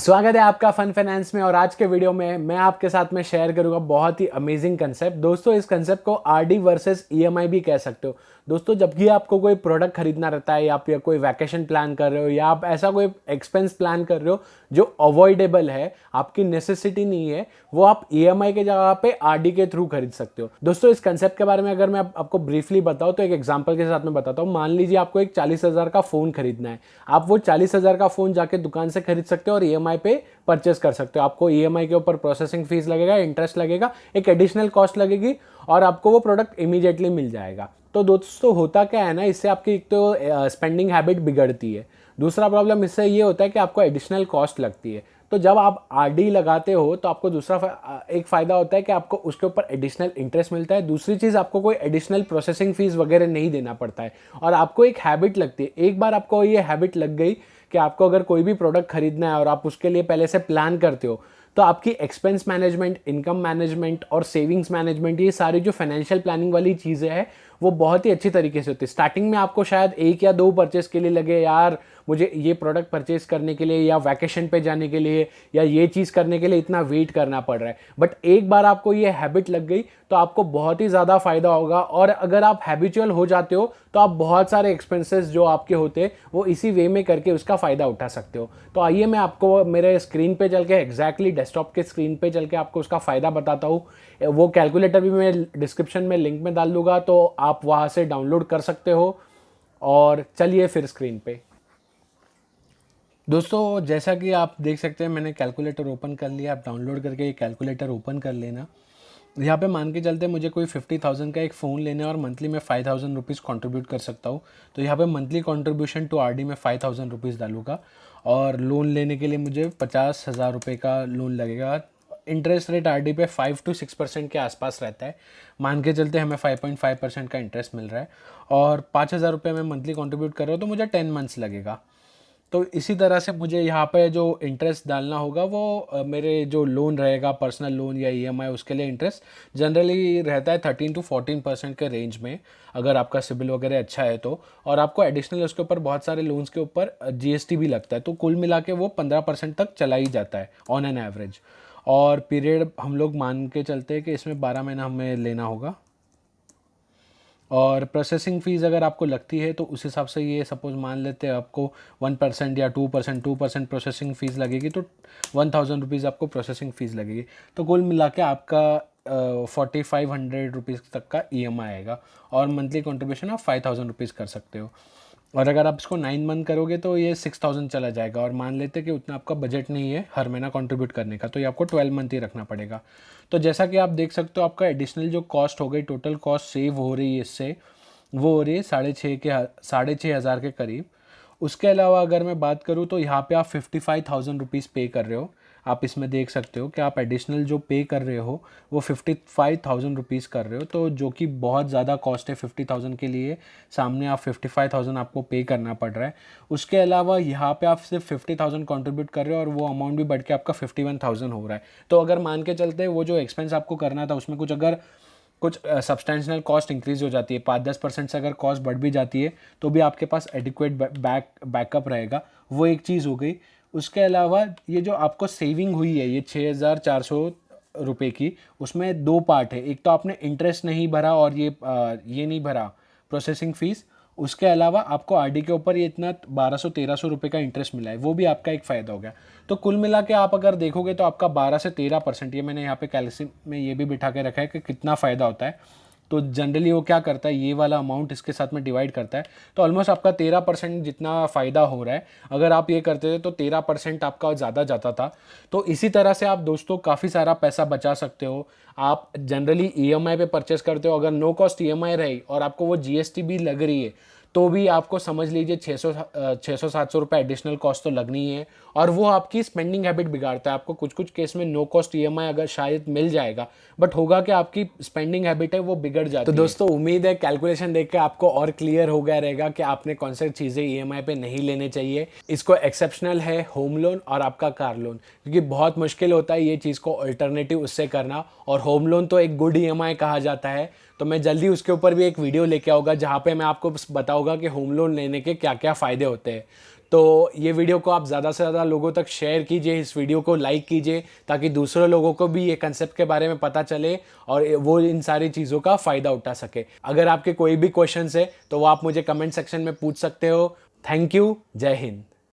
स्वागत है आपका फन फाइनेंस में। और आज के वीडियो में मैं आपके साथ में शेयर करूंगा बहुत ही अमेजिंग कंसेप्ट। दोस्तों, इस कंसेप्ट को आरडी वर्सेस ईएमआई भी कह सकते हो। दोस्तों, जब भी आपको कोई प्रोडक्ट खरीदना रहता है या फिर कोई वैकेशन प्लान कर रहे हो या आप ऐसा कोई एक्सपेंस प्लान कर रहे हो जो अवॉइडेबल है, आपकी नेसेसिटी नहीं है, वो आप ईएमआई के जगह पे आरडी के थ्रू खरीद सकते हो। दोस्तों, इस कंसेप्ट के बारे में अगर मैं आपको ब्रीफली बताऊं तो एक एग्जांपल के साथ में बताता हूं। मान लीजिए आपको एक 40,000 का फोन खरीदना है। आप वो 40,000 का फोन जाके दुकान से खरीद सकते हो और ईएमआई पे परचेस कर सकते हो। आपको ईएमआई के ऊपर प्रोसेसिंग फीस लगेगा, इंटरेस्ट लगेगा, एक एडिशनल कॉस्ट लगेगी और आपको वो प्रोडक्ट इमीडिएटली मिल जाएगा। तो दोस्तों, होता क्या है ना, इससे आपकी एक तो स्पेंडिंग हैबिट बिगड़ती है। दूसरा प्रॉब्लम इससे ये होता है कि आपको एडिशनल कॉस्ट लगती है। तो जब आप आरडी लगाते हो तो आपको दूसरा एक फ़ायदा होता है कि आपको उसके ऊपर एडिशनल इंटरेस्ट मिलता है। दूसरी चीज़, आपको कोई एडिशनल प्रोसेसिंग फीस वगैरह नहीं देना पड़ता है और आपको एक हैबिट लगती है। एक बार आपको ये हैबिट लग गई कि आपको अगर कोई भी प्रोडक्ट खरीदना है और आप उसके लिए पहले से प्लान करते हो, तो आपकी एक्सपेंस मैनेजमेंट, इनकम मैनेजमेंट और सेविंग्स मैनेजमेंट, ये सारी जो फाइनेंशियल प्लानिंग वाली चीज़ें हैं वो बहुत ही अच्छी तरीके से होती है। स्टार्टिंग में आपको शायद एक या दो परचेस के लिए लगे, यार मुझे ये प्रोडक्ट परचेस करने के लिए या वैकेशन पे जाने के लिए या ये चीज़ करने के लिए इतना वेट करना पड़ रहा है। बट एक बार आपको ये हैबिट लग गई तो आपको बहुत ही ज़्यादा फ़ायदा होगा। और अगर आप हैबिचुअल हो जाते हो तो आप बहुत सारे एक्सपेंसेस जो आपके होते हैं वो इसी वे में करके उसका फ़ायदा उठा सकते हो। तो आइए मैं आपको मेरे स्क्रीन पे चल के, एग्जैक्टली डेस्कटॉप के स्क्रीन पे चल के आपको उसका फ़ायदा बताता हूँ। वो कैलकुलेटर भी मैं डिस्क्रिप्शन में लिंक में डाल दूंगा, तो आप वहाँ से डाउनलोड कर सकते हो। और चलिए फिर स्क्रीन पे। दोस्तों, जैसा कि आप देख सकते हैं, मैंने कैलकुलेटर ओपन कर लिया। आप डाउनलोड करके ये कैलकुलेटर ओपन कर लेना। यहाँ पे मान के चलते मुझे कोई 50,000 का एक फ़ोन लेना है और मंथली मैं 5,000 रुपीज़ कॉन्ट्रीब्यूट कर सकता हूँ। तो यहाँ पे मंथली कॉन्ट्रीब्यूशन टू आरडी में 5,000 रुपीज़ डालूंगा और लोन लेने के लिए मुझे 50,000 रुपये का लोन लगेगा। इंटरेस्ट रेट आरडी पे 5 to 6% के आसपास रहता है। मान के चलते हमें 5.5% का इंटरेस्ट मिल रहा है और 5,000 रुपये मैं मंथली कॉन्ट्रीब्यूट कर रहा हूँ, तो मुझे 10 मंथ्स लगेगा। तो इसी तरह से मुझे यहाँ पे जो इंटरेस्ट डालना होगा वो मेरे जो लोन रहेगा, पर्सनल लोन या ईएमआई, उसके लिए इंटरेस्ट जनरली रहता है 13 to 14% के रेंज में, अगर आपका सिबिल वगैरह अच्छा है तो। और आपको एडिशनल उसके ऊपर बहुत सारे लोन्स के ऊपर जीएसटी भी लगता है, तो कुल मिला के वो 15% तक चला ही जाता है ऑन एन एवरेज। और पीरियड हम लोग मान के चलते हैं कि इसमें 12 महीना हमें लेना होगा। और प्रोसेसिंग फ़ीस अगर आपको लगती है तो उस हिसाब से, ये सपोज़ मान लेते हैं आपको 1% या 2% प्रोसेसिंग फ़ीस लगेगी, तो 1,000 रुपीज़ आपको प्रोसेसिंग फ़ीस लगेगी। तो कुल मिला के आपका 4,500 रुपीज़ तक का ईएमआई आएगा और मंथली कॉन्ट्रीब्यूशन आप 5,000 रुपीज़ कर सकते हो। और अगर आप इसको 9 मंथ करोगे तो ये 6,000 चला जाएगा। और मान लेते कि उतना आपका बजट नहीं है हर महीना कंट्रीब्यूट करने का, तो ये आपको 12 मंथ ही रखना पड़ेगा। तो जैसा कि आप देख सकते हो, आपका एडिशनल जो कॉस्ट हो गई, टोटल कॉस्ट सेव हो रही है इससे, वो हो रही है 6,500 के करीब। उसके अलावा अगर मैं बात करूँ तो यहाँ पे आप 55,000 रुपीज़ पे कर रहे हो। आप इसमें देख सकते हो कि आप एडिशनल जो पे कर रहे हो वो 55,000 रुपीज़ कर रहे हो, तो जो कि बहुत ज़्यादा कॉस्ट है 50,000 के लिए। सामने आप 55,000 आपको पे करना पड़ रहा है। उसके अलावा यहाँ पे आप सिर्फ 50,000 कंट्रीब्यूट कर रहे हो और वो अमाउंट भी बढ़ के आपका 51,000 हो रहा है। तो अगर मान के चलते वो जो एक्सपेंस आपको करना था उसमें कुछ सब्सटेंशियल कॉस्ट इंक्रीज़ हो जाती है, 5-10% से अगर कॉस्ट बढ़ भी जाती है तो भी आपके पास एडिक्वेट बैकअप रहेगा। वो एक चीज़ हो गई। उसके अलावा ये जो आपको सेविंग हुई है ये 6,400 रुपये की, उसमें दो पार्ट है। एक तो आपने इंटरेस्ट नहीं भरा और ये नहीं भरा प्रोसेसिंग फ़ीस। उसके अलावा आपको आरडी के ऊपर ये इतना 1,200-1,300 रुपये का इंटरेस्ट मिला है, वो भी आपका एक फ़ायदा हो गया। तो कुल मिला के आप अगर देखोगे तो आपका 12 से 13%, ये मैंने यहाँ पे कैलकुलेशन में ये भी बिठा के रखा है कि कितना फ़ायदा होता है। तो जनरली वो क्या करता है, ये वाला अमाउंट इसके साथ में डिवाइड करता है, तो ऑलमोस्ट आपका 13% जितना फ़ायदा हो रहा है। अगर आप ये करते थे तो 13% आपका ज़्यादा जाता था। तो इसी तरह से आप दोस्तों काफ़ी सारा पैसा बचा सकते हो। आप जनरली ईएमआई पे परचेस करते हो, अगर नो कॉस्ट ईएमआई रही और आपको वो जीएसटी भी लग रही है तो भी आपको समझ लीजिए 600-700 रुपये एडिशनल कॉस्ट तो लगनी है। और वो आपकी स्पेंडिंग हैबिट बिगाड़ता है। आपको कुछ कुछ केस में नो कॉस्ट ईएमआई अगर शायद मिल जाएगा, बट होगा कि आपकी स्पेंडिंग हैबिट है वो बिगड़ जाती है। तो दोस्तों, उम्मीद है कैलकुलेशन देख के आपको और क्लियर हो गया रहेगा कि आपने कौन सी चीज़ें ईएमआई पे नहीं लेने चाहिए। इसको एक्सेप्शनल है होम लोन और आपका कार लोन, क्योंकि बहुत मुश्किल होता है ये चीज़ को अल्टरनेटिव उससे करना। और होम लोन तो एक गुड ईएमआई कहा जाता है, तो मैं जल्दी उसके ऊपर भी एक वीडियो लेके आऊँगा जहाँ पे मैं आपको बताऊँगा कि होम लोन लेने के क्या क्या फ़ायदे होते हैं। तो ये वीडियो को आप ज़्यादा से ज़्यादा लोगों तक शेयर कीजिए, इस वीडियो को लाइक कीजिए, ताकि दूसरे लोगों को भी ये कंसेप्ट के बारे में पता चले और वो इन सारी चीज़ों का फ़ायदा उठा सके। अगर आपके कोई भी क्वेश्चंस है तो वो आप मुझे कमेंट सेक्शन में पूछ सकते हो। Thank you. जय हिंद।